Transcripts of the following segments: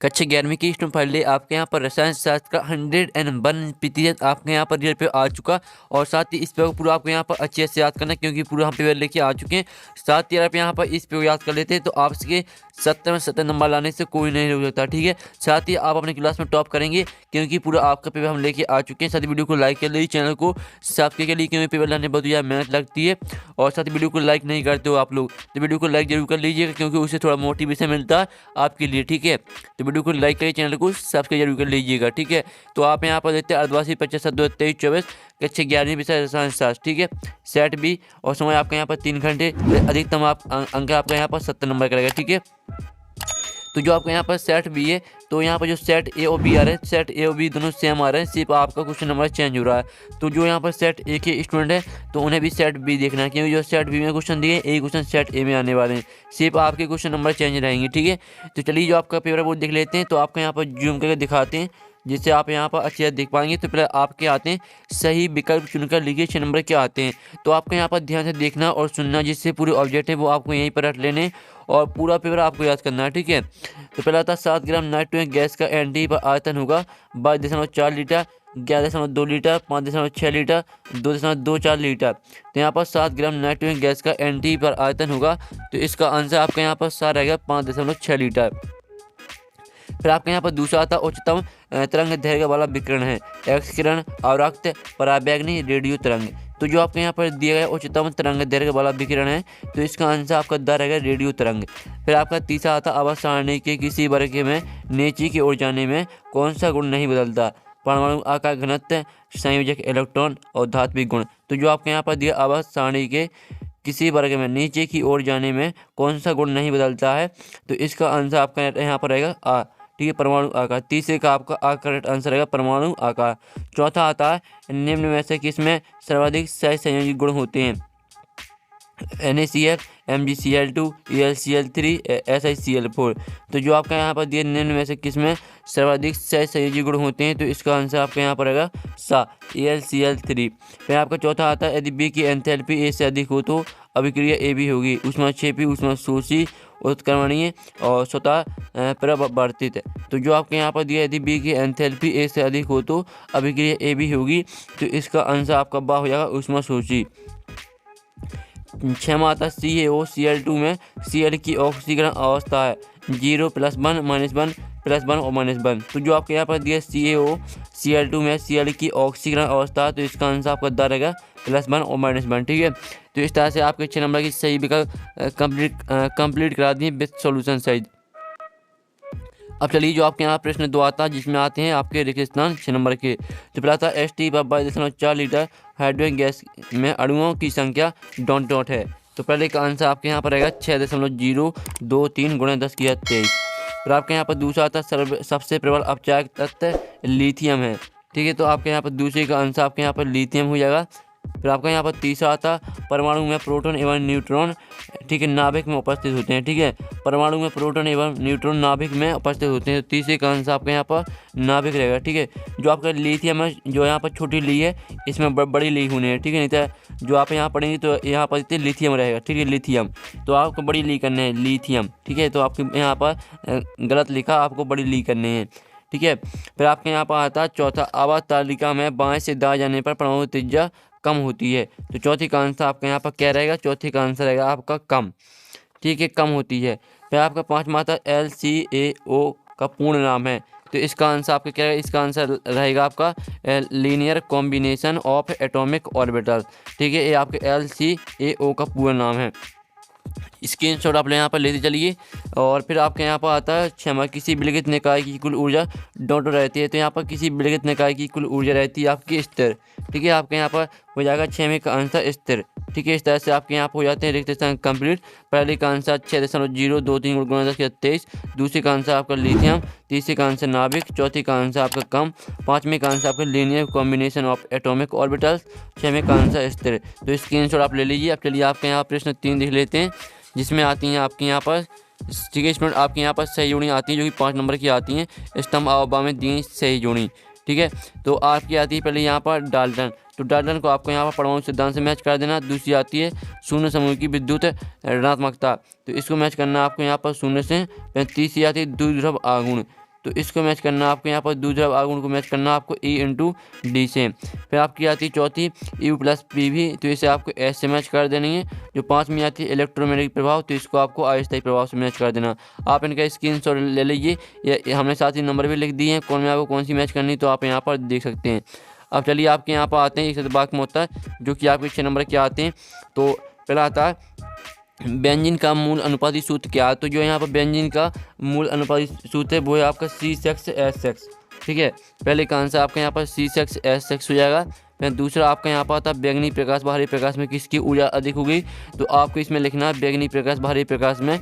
कक्षा 11वीं की स्टूडेंट फाइल आपके यहाँ पर रसायन शास्त्र का 101% आपके यहाँ पर रिजल्ट पेपर आ चुका। और साथ ही इस पेपर पूरा आपको यहाँ पर अच्छे से याद करना, क्योंकि पूरा हम पेपर लेके आ चुके हैं। साथ ही अगर आप यहाँ पर इस पेपर याद कर लेते हैं तो आपके 70 में 70 नंबर लाने से कोई नहीं रोक सकता। ठीक है, साथ ही आप अपनी क्लास में टॉप करेंगे, क्योंकि पूरा आपका पेपर हम लेके आ चुके हैं। साथ ही वीडियो को लाइक कर लीजिए, चैनल को सब्सक्राइब के लिए, क्योंकि पेपर लाने बहुत ज़्यादा मेहनत लगती है। और साथ ही वीडियो को लाइक नहीं करते हो आप लोग, तो वीडियो को लाइक जरूर कर लीजिएगा, क्योंकि उससे थोड़ा मोटिवेशन मिलता है आपके लिए। ठीक है, तो वीडियो को लाइक करिए, चैनल को सब्सक्राइब जरूर कर लीजिएगा। ठीक है, तो आप यहाँ पर देखते हैं 88/25/2023-24 कक्षा 11वीं विषय रसायन शास्त्र। ठीक है, सेट बी, और समय आपका यहाँ पर 3 घंटे, अधिकतम अंक आपका यहाँ पर 70 नंबर करेगा। ठीक है, तो जो आपका यहाँ पर सेट बी है, तो यहाँ पर जो सेट ए और बी आ रहे हैं, सेट ए और बी दोनों सेम आ रहे हैं, सिर्फ आपका क्वेश्चन नंबर चेंज हो रहा है। तो जो यहाँ पर सेट ए के स्टूडेंट है तो उन्हें भी सेट बी देखना है, क्योंकि जो सेट बी में क्वेश्चन दिए एक क्वेश्चन सेट ए में आने वाले हैं, सिर्फ आपके क्वेश्चन नंबर चेंज रहेंगे। ठीक है, तो चलिए जो आपका पेपर वो देख लेते हैं। तो आपका यहाँ पर जूम करके दिखाते हैं, जिससे आप यहाँ पर अच्छे से देख पाएंगे। तो पहले आपके आते हैं सही विकल्प चुनकर लिखिए 6 नंबर के आते हैं। तो आपको यहाँ पर ध्यान से देखना और सुनना, जिससे पूरे ऑब्जेक्ट है वो आपको यहीं पर रट लेने और पूरा पेपर आपको याद करना है। ठीक है, तो पहला आता है 7 ग्राम नाइट्रोजन गैस का एनडी पर आयतन होगा 22.4 लीटर, 11.2 लीटर, 5.6 लीटर, 2.24 लीटर। तो यहाँ पर 7 ग्राम नाइट्रोजन गैस का एनडी पर आयतन होगा, तो इसका आंसर आपका यहाँ पर सारा रहेगा 5.6 लीटर। फिर आपके यहाँ पर दूसरा आता है उच्चतम तरंग दैर्घ्य वाला विकिरण है, एक्स किरण, अवरक्त, पराबैंगनी, रेडियो तरंग। तो जो आपके यहाँ पर दिया गया उच्चतम तरंग दैर्घ्य वाला विकिरण है, तो इसका आंसर आपका द रहेगा रेडियो तरंग। फिर आपका तीसरा आता है आवर्त सारणी के किसी वर्ग में नीचे की ओर जाने में कौन सा गुण नहीं बदलता, परमाणु आकार, घनत्व, संयोजक इलेक्ट्रॉन और धात्विक गुण। तो जो आपके यहाँ पर दिया आवर्त सारणी के किसी वर्ग में नीचे की ओर जाने में कौन सा गुण नहीं बदलता है, तो इसका आंसर आपका यहाँ पर रहेगा आ। ठीक है, परमाणु आकार। तीसरे का आपका करेक्ट आंसर रहेगा परमाणु आकार। चौथा आता है निम्न में से किसमें सर्वाधिक सहसंयोजी गुण होते हैं, NaCl, MgCl2, ElCl3, SiCl4। तो जो आपका यहाँ पर दिया निम्न में से किसमें सर्वाधिक सहसंयोजी गुण होते हैं, तो इसका आंसर आपका यहाँ पर रहेगा सा, ElCl3। फिर आपका चौथा आता है यदि बी की एंथैल्पी ए से अधिक हो तो अभिक्रिया ए भी होगी, ऊष्माक्षेपी, ऊष्माशोषी, उत्क्रमणीय और स्वतः प्रवर्तित। तो जो आपके यहाँ पर दिया यदि बी की एंथैल्पी ए से अधिक हो तो अभिक्रिया ए भी होगी, तो इसका आंसर आपका बा हो जाएगा ऊष्माशोषी। 6 आता है CaOCl2 में Cl की ऑक्सीकरण अवस्था है 0, +1, -1, +1 और -1। तो जो आपके यहाँ पर दिया CaOCl2 में Cl की ऑक्सीकरण अवस्था है, तो इसका आंसर आपका द रहेगा +1 और -1। ठीक है, तो इस तरह से आपके 6 नंबर की सही विकल्प कंप्लीट करा दिए विद सॉल्यूशन साइज। अब चलिए जो आपके यहाँ प्रश्न 2 आता है, जिसमें आते हैं आपके रिक्त स्थान 6 नंबर के। तो पहला था ST पर 22.4 लीटर हाइड्रोजन गैस में अणुओं की संख्या डॉट है। तो पहले का आंसर आपके यहाँ पर रहेगा 6.023 × 10⁻23। फिर आपके यहाँ पर दूसरा आता है सबसे प्रबल अपचायक तत्व लिथियम है। ठीक है, तो आपके यहाँ पर दूसरे का आंसर आपके यहाँ पर लिथियम हो जाएगा। फिर आपका यहाँ पर तीसरा आता परमाणु में प्रोटॉन एवं न्यूट्रॉन, ठीक है, नाभिक में उपस्थित होते हैं। ठीक है, परमाणु में प्रोटॉन एवं न्यूट्रॉन नाभिक में उपस्थित होते हैं, तो तीसरे का आंसर आपका यहाँ पर नाभिक रहेगा। ठीक है, जो आपका लिथियम है, जो यहाँ पर छोटी ली है, इसमें बड़ी ली होनी है। ठीक है, नहीं तो जो आप यहाँ पढ़ेंगे तो यहाँ पर लिथियम रहेगा। ठीक है, लिथियम, तो आपको बड़ी ली करने हैं लिथियम। ठीक है, तो आपके यहाँ पर गलत लिखा, आपको बड़ी ली करने हैं। ठीक है, फिर आपके यहाँ पर आता है चौथा आवर्त तालिका में बाएं से दाएं जाने पर परमाणु त्रिज्या कम होती है। तो चौथी का आंसर आपका यहाँ पर क्या रहेगा, चौथी का आंसर रहेगा आपका कम। ठीक है, कम होती है। फिर आपका पाँचवा आता है LCaO का पूर्ण नाम है, तो इसका आंसर आपका क्या है, इसका आंसर रहेगा आपका linear combination of atomic orbital. ठीक है, ये आपके LCaO का पूर्ण नाम है। स्क्रीनशॉट आप यहाँ पर लेते चलिए। और फिर आपके यहाँ पर आता है क्षमा, किसी विलगित निकाय की कुल ऊर्जा डॉट रहती है। तो यहाँ पर किसी विलगित निकाय की कुल ऊर्जा रहती है आपकी स्थिर। ठीक है, आपके यहाँ पर हो जाएगा 6 का आंसर स्थिर। ठीक है, इस तरह से आपके यहाँ पर हो जाते हैं रिक्त स्थान कंप्लीट। पहले का आंसर 6.023 × 10⁻23, दूसरे का आंसर आपका लिथियम, तीसरे का आंसर नाभिक, चौथे का आंसर आपका कम, पाँचवें का आंसर आपका linear combination of atomic orbitals, 6वें का आंसर स्थिर। तो स्क्रीनशॉट आप ले लीजिए। अब चलिए आपके यहाँ प्रश्न 3 देख लेते हैं, जिसमें आती हैं आपके यहाँ पर, ठीक है स्टूडेंट, आपके यहाँ पर सही जोड़ी आती है, जो कि 5 नंबर की आती हैं। स्तंभ अवयव में दी सही जोड़ी। ठीक है, तो आपकी आती है पहले यहाँ पर डाल्टन। तो डाल्टन को आपको यहाँ पर परमाणु सिद्धांत से मैच कर देना। दूसरी आती है शून्य समूह की विद्युत ऋणात्मकता, तो इसको मैच करना आपको यहाँ पर 0 से। तीसरी आती है द्विध्रुव आघूर्ण। तो इसको मैच करना आपको यहाँ पर दूसरा आर्गुमेंट को मैच करना आपको E इंटू डी से। फिर आपकी आती है चौथी U प्लस PV, तो इसे आपको S से मैच कर देनी है। जो 5 में आती है इलेक्ट्रोमैग्नेटिक प्रभाव, तो इसको आपको अस्थायी प्रभाव से मैच कर देना। आप इनका स्क्रीनशॉट ले लीजिए, ये हमने साथ ही नंबर भी लिख दिए हैं कौन में आपको कौन सी मैच करनी, तो आप यहाँ पर देख सकते हैं। अब चलिए आपके यहाँ पर आते हैं एक सतबाग में होता है जो कि आपके 6 नंबर के आते हैं। तो पहला आता है व्यंजन का मूल अनुपाती सूत्र क्या है। तो जो यहाँ पर व्यंजन का मूल अनुपाती सूत्र है वो है आपका C/S/, ठीक है। पहले का आंसर आपका यहाँ पर C/S/, हो जाएगा। फिर दूसरा आपका यहाँ पर आता है बैंगनी प्रकाश बाहरी प्रकाश में किसकी ऊर्जा अधिक होगी, तो आपको इसमें लिखना है बैंगनी प्रकाश बाहरी प्रकाश में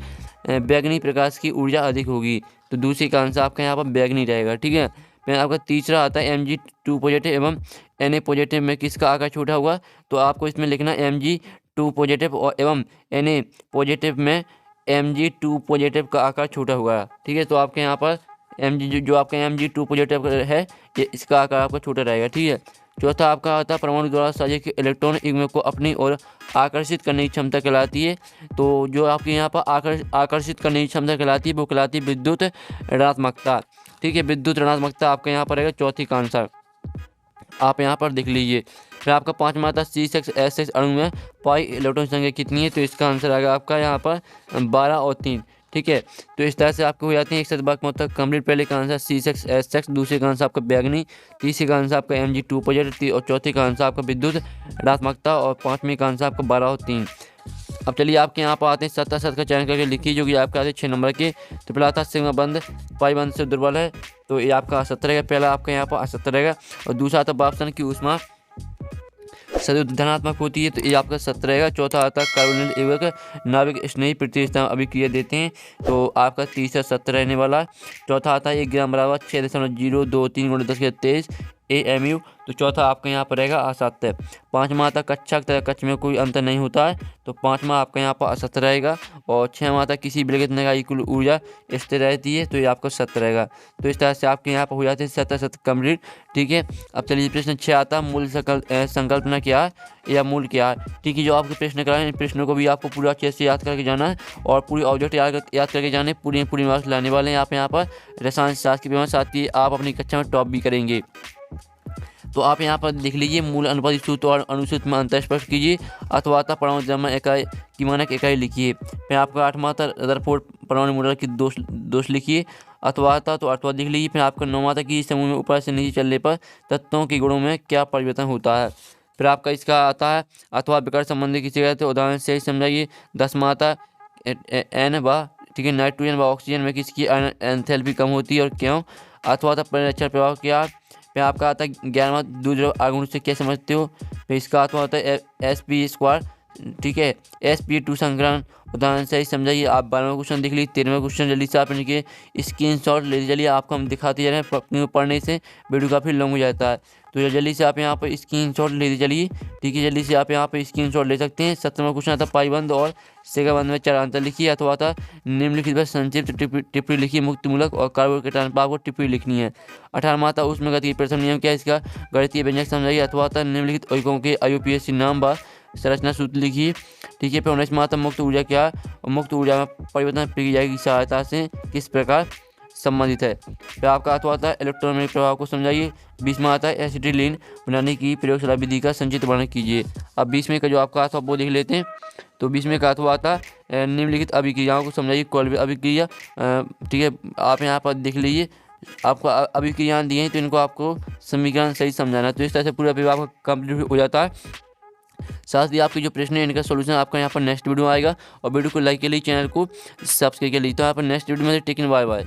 बैंगनी प्रकाश की ऊर्जा अधिक होगी, तो दूसरे का आंसर आपका यहाँ पर बैंगनी रहेगा, ठीक है। फिर आपका तीसरा आता है Mg2 पॉजिटिव एवं Na पॉजिटिव में किसका आकार छोटा होगा, तो आपको इसमें लिखना Mg2 पॉजिटिव और एवं Na पॉजिटिव में Mg2 पॉजिटिव का आकार छोटा होगा, ठीक है। तो आपके यहाँ पर जो आपका Mg2 पॉजिटिव है ये इसका आकार आपका छोटा रहेगा, ठीक है। चौथा आपका आता है परमाणु द्वारा साझे के इलेक्ट्रॉन युग्म को अपनी ओर आकर्षित करने की क्षमता कहलाती है। तो जो आपके यहाँ पर आकर्षित करने की क्षमता कहलाती है वो कहलाती है विद्युत ऋणात्मकता, ठीक है। विद्युत ऋणात्मकता आपका यहाँ पर रहेगा चौथी का आंसर, आप यहाँ पर देख लीजिए। फिर आपका 5वां आता है C/S/, अणु में पाई इलेक्ट्रॉन संख्या कितनी है, तो इसका आंसर आएगा आपका यहाँ पर 12 और 3, ठीक है। तो इस तरह से आपको हो जाती है एक सतबाग में मतलब कंप्लीट। पहले का आंसर C/S/, दूसरे का आंसर आपका बैंगनी, तीसरे का आंसर आपका Mg2 पॉजिटिव और चौथे का आंसर आपका विद्युत ऋणात्मकता और 5वें का आंसर आपका 12 और 3। अब चलिए आपके यहाँ पर आते हैं 7 का चयन करके लिखिए जो कि आपके आते हैं 6 नंबर के। तो पहला आता है सिग्मा बंध पाई बंध से दुर्बल है, तो ये आपका 70 रहेगा, पहला आपका यहाँ पर 70 रहेगा। और दूसरा आता है वाष्पन की ऊष्मा सदैव धनात्मक होती है, तो ये आपका 70 रहेगा। चौथा आता है कार्बोनिल युग्मक नाभिक स्नेही प्रतिस्थापन अभिक्रिया देते हैं, तो आपका तीसरा 70 रहने वाला है। चौथा आता है 1 ग्राम बराबर 6.023 × 10⁻23 AMU, तो चौथा आपका यहाँ पर रहेगा असत्य। 5वां आता कक्षा तथा कक्ष में कोई अंतर नहीं होता है, तो 5वां आपका यहाँ पर असत्य रहेगा। और 6वां आता किसी विलगित निकाय की कुल ऊर्जा स्थिर रहती है, तो ये आपका सत्य रहेगा। तो इस तरह से आपके यहाँ पर हो जाते हैं 7 कंप्लीट, ठीक है। अब चलिए प्रश्न 6 आता मूल संकल्पना क्या है या मूल क्या है, ठीक है। जो आपके प्रश्न कराए इन प्रश्नों को भी आपको पूरा अच्छे से याद करके जाना है और पूरी ऑब्जेक्ट याद करके जाने, पूरी मार्क्स लाने वाले हैं आप यहाँ पर रसायन शास्त्र के पेपर, साथ ही आप अपनी कक्षा में टॉप भी करेंगे। तो आप यहाँ पर लिख लीजिए मूल अनुपाती सूत्र और अनुसूत्र में अंतर स्पष्ट कीजिए, अथवा परमाणु द्रव्यमान इकाई की मानक इकाई लिखिए। फिर आपका 8वां रदरफोर्ड परमाणु मॉडल की दोष लिखिए, अथवा तो अथवा लिख लीजिए। फिर आपका 9वां की समूह में ऊपर से नीचे चलने पर तत्वों के गुणों में क्या परिवर्तन होता है। फिर आपका इसका आता है अथवा विकर्ण संबंधी किसी कहते हैं उदाहरण से समझाइए। 10वां आता N व, ठीक है, नाइट्रोजन व ऑक्सीजन में किसकी एंथैल्पी कम होती है और क्यों। अथवा परिरक्षण प्रभाव क्या। फिर आपका आता है 11वां दूसरे आगुण से क्या समझते हो। फिर इसका अथवा होता है Sp², ठीक है, Sp2 संग्रहण उदाहरण से ही समझाइए। आप 12वां क्वेश्चन देख लीजिए। 13वां क्वेश्चन जल्दी से आप इनके स्क्रीनशॉट ले चलिए, आपको हम दिखाते जा रहे हैं, पढ़ने से वीडियो काफ़ी लॉन्ग हो जाता है, तो जल्दी से आप यहाँ पर स्क्रीनशॉट ले चलिए, ठीक है। जल्दी से आप यहाँ पर स्क्रीनशॉट ले सकते हैं। 17वां क्वेश्चन आता पाईबंद और सेगाबंद में 4 अंतर लिखिए, अथवा था निम्नलिखित पर संक्षिप्त टिप्पणी लिखिए मुक्तिमूलक और कार्बोकेटायन पर आपको टिप्पणी लिखनी है। 18वां था उसमें गति प्रथम नियम क्या है, इसका गणितीय व्यंजक समझाइए, अथवा था निम्नलिखित यौगिकों के IUPAC नाम व संरचना सूत्र लिखिए, ठीक है। फिर 19वां था मुक्त ऊर्जा क्या है और मुक्त ऊर्जा में परिवर्तन प्रक्रिया की सहायता से किस प्रकार संबंधित है। फिर आपका अथवा था इलेक्ट्रोमैग्नेटिक प्रभाव को समझाइए। 20वां आता है एसिटिलीन बनाने की प्रयोगशाला विधि का संक्षिप्त वर्णन कीजिए। अब 20वें का जो आपका अथवा वो देख लेते हैं। तो 20वें का अथवा आता है निम्नलिखित अभिक्रियाओं को समझाइए। कोल्बे अभिक्रिया, ठीक है, आप यहाँ पर देख लीजिए, आपको अभिक्रियाएं दी हैं तो इनको आपको समीकरण सही समझाना है। तो इस तरह से पूरा पेपर आपका कंप्लीट हो जाता है। साथ ही आपके जो प्रश्न है इनका सॉल्यूशन आपका यहाँ पर नेक्स्ट वीडियो आएगा, और वीडियो को लाइक के लिए चैनल को सब्सक्राइब के लिए। तो यहाँ पर नेक्स्ट वीडियो में टेकिंग बाय बाय।